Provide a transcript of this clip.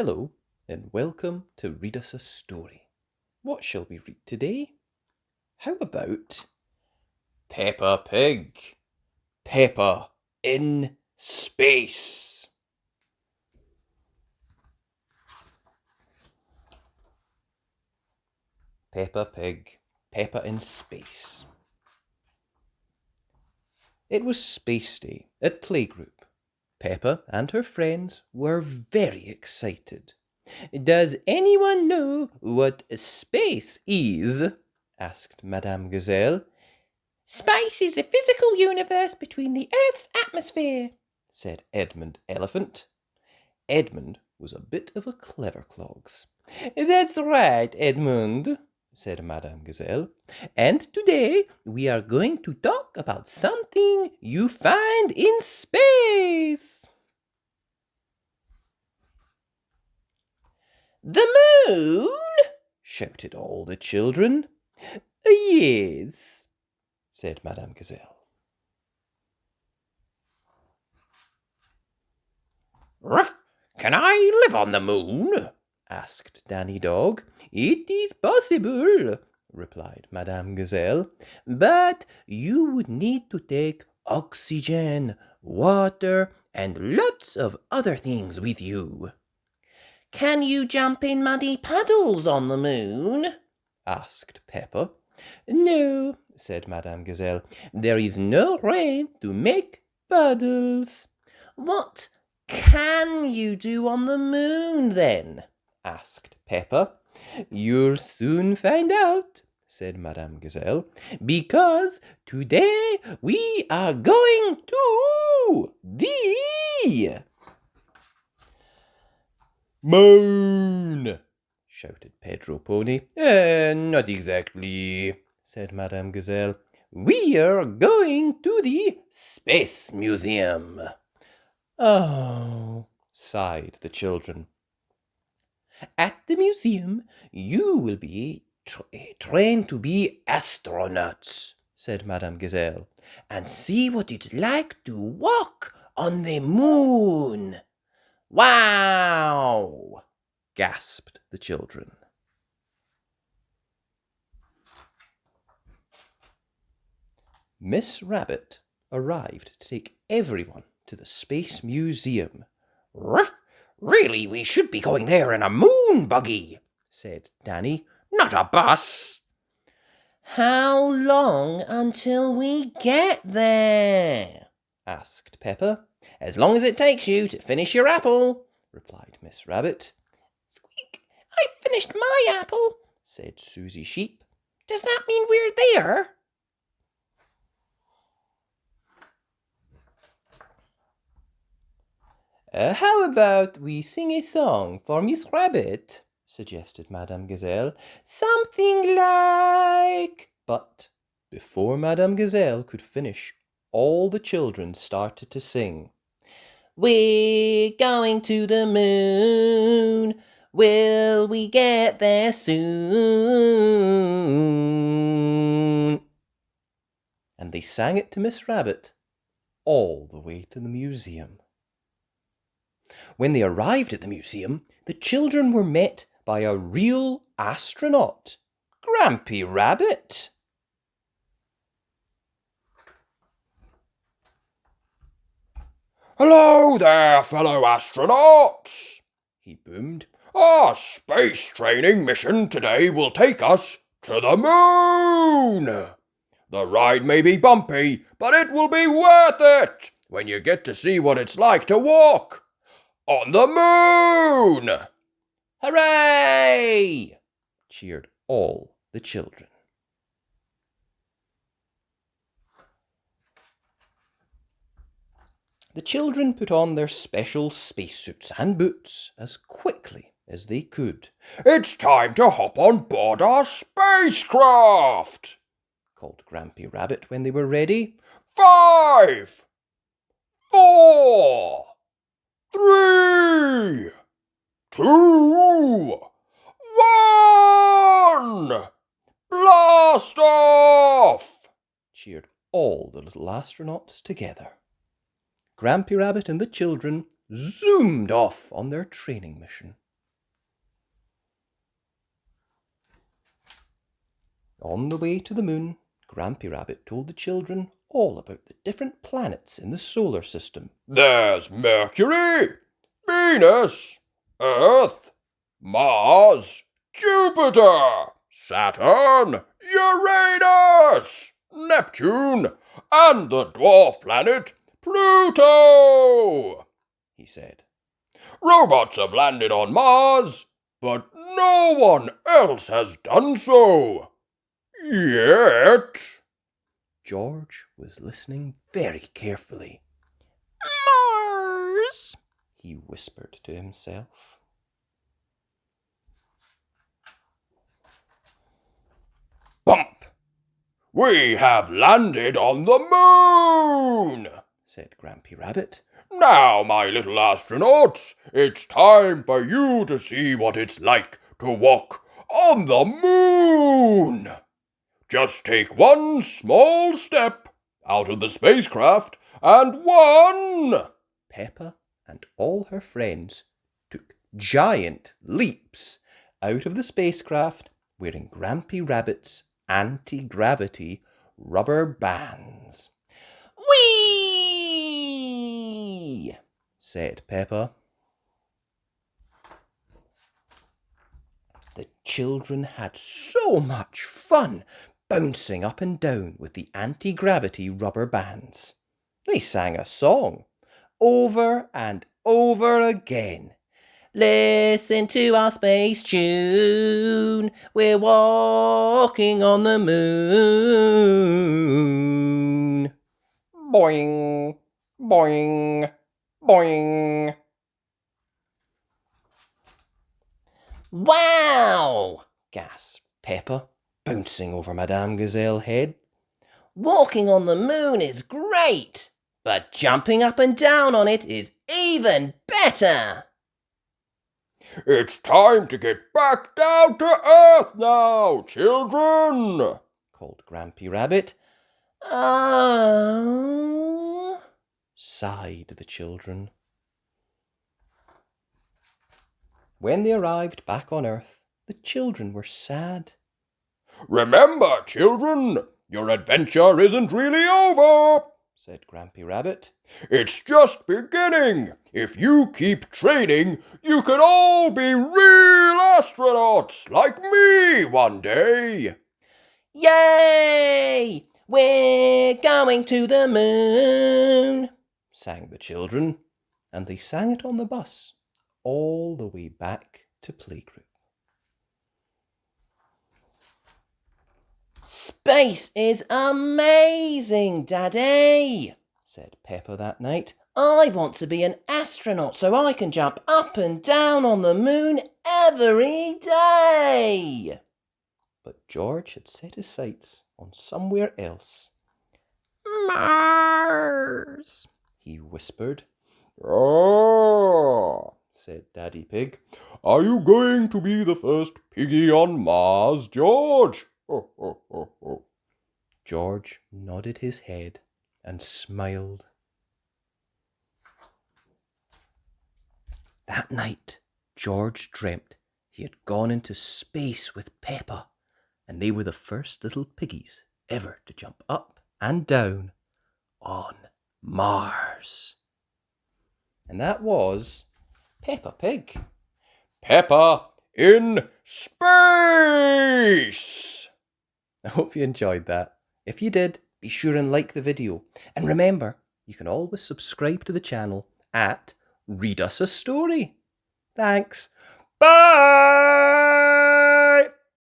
Hello, and welcome to Read Us a Story. What shall we read today? How about Peppa Pig? Peppa in Space. Peppa Pig, Peppa in Space. It was Space Day at Playgroup. Peppa and her friends were very excited. Does anyone know what space is? Asked Madame Gazelle. Space is the physical universe between the Earth's atmosphere, said Edmund Elephant. Edmund was a bit of a clever clogs. That's right, Edmund, said Madame Gazelle. And today we are going to talk about something you find in space. The moon? Shouted all the children. Yes, said Madame Gazelle. Ruff! Can I live on the moon? Asked Danny Dog. It is possible, replied Madame Gazelle, but you would need to take oxygen, water, and lots of other things with you. Can you jump in muddy puddles on the moon? Asked Peppa. No, said Madame Gazelle. There is no rain to make puddles. What can you do on the moon, then? Asked Peppa. You'll soon find out, said Madame Gazelle, because today we are going to the moon, shouted Pedro Pony. Not exactly, said Madame Gazelle. We are going to the Space Museum. Oh, sighed the children. At the museum, you will be trained to be astronauts, said Madame Gazelle, and see what it's like to walk on the moon. Wow! Gasped the children. Miss Rabbit arrived to take everyone to the Space Museum. Ruff! Really, we should be going there in a moon buggy, said Danny, not a bus. How long until we get there? Asked Peppa. As long as it takes you to finish your apple, replied Miss Rabbit. Squeak! I finished my apple, said Susie Sheep. Does that mean we're there? How about we sing a song for Miss Rabbit? Suggested Madame Gazelle. Something like... But before Madame Gazelle could finish, all the children started to sing. We're going to the moon. Will we get there soon? And they sang it to Miss Rabbit all the way to the museum. When they arrived at the museum, the children were met by a real astronaut, Grampy Rabbit. Hello there, fellow astronauts, he boomed. Our space training mission today will take us to the moon. The ride may be bumpy, but it will be worth it when you get to see what it's like to walk on the moon. Hooray! Cheered all the children. The children put on their special spacesuits and boots as quickly as they could. It's time to hop on board our spacecraft, called Grampy Rabbit when they were ready. 5, 4, 3, 2, 1, blast off! Cheered all the little astronauts together. Grampy Rabbit and the children zoomed off on their training mission. On the way to the moon, Grampy Rabbit told the children all about the different planets in the solar system. There's Mercury, Venus, Earth, Mars, Jupiter, Saturn, Uranus, Neptune, and the dwarf planet Pluto, he said. Robots have landed on Mars, but no one else has done so. Yet. George was listening very carefully. Mars, he whispered to himself. Bump! We have landed on the moon, said Grampy Rabbit. Now, my little astronauts, it's time for you to see what it's like to walk on the moon. Just take one small step out of the spacecraft and one. Peppa and all her friends took giant leaps out of the spacecraft wearing Grampy Rabbit's anti-gravity rubber bands. Whee! said Peppa. The children had so much fun bouncing up and down with the anti-gravity rubber bands. They sang a song over and over again. Listen to our space tune, we're walking on the moon. Boing, boing, boing. Wow! gasped Peppa, bouncing over Madame Gazelle's head. Walking on the moon is great, but jumping up and down on it is even better. It's time to get back down to Earth now, children, called Grampy Rabbit. Oh, sighed the children. When they arrived back on Earth, the children were sad. Remember, children, your adventure isn't really over, said Grampy Rabbit. It's just beginning. If you keep training, you can all be real astronauts like me one day. Yay! We're going to the moon, sang the children, and they sang it on the bus all the way back to playgroup. Space is amazing, Daddy, said Peppa that night. I want to be an astronaut so I can jump up and down on the moon every day. But George had set his sights on somewhere else. Mars, he whispered. Ah, said Daddy Pig. Are you going to be the first piggy on Mars, George? Ho, ho, ho, ho. George nodded his head and smiled. That night, George dreamt he had gone into space with Peppa, and they were the first little piggies ever to jump up and down on Mars. And that was Peppa Pig. Peppa in space! I hope you enjoyed that. If you did, be sure and like the video. And remember, you can always subscribe to the channel at Read Us a Story. Thanks. Bye!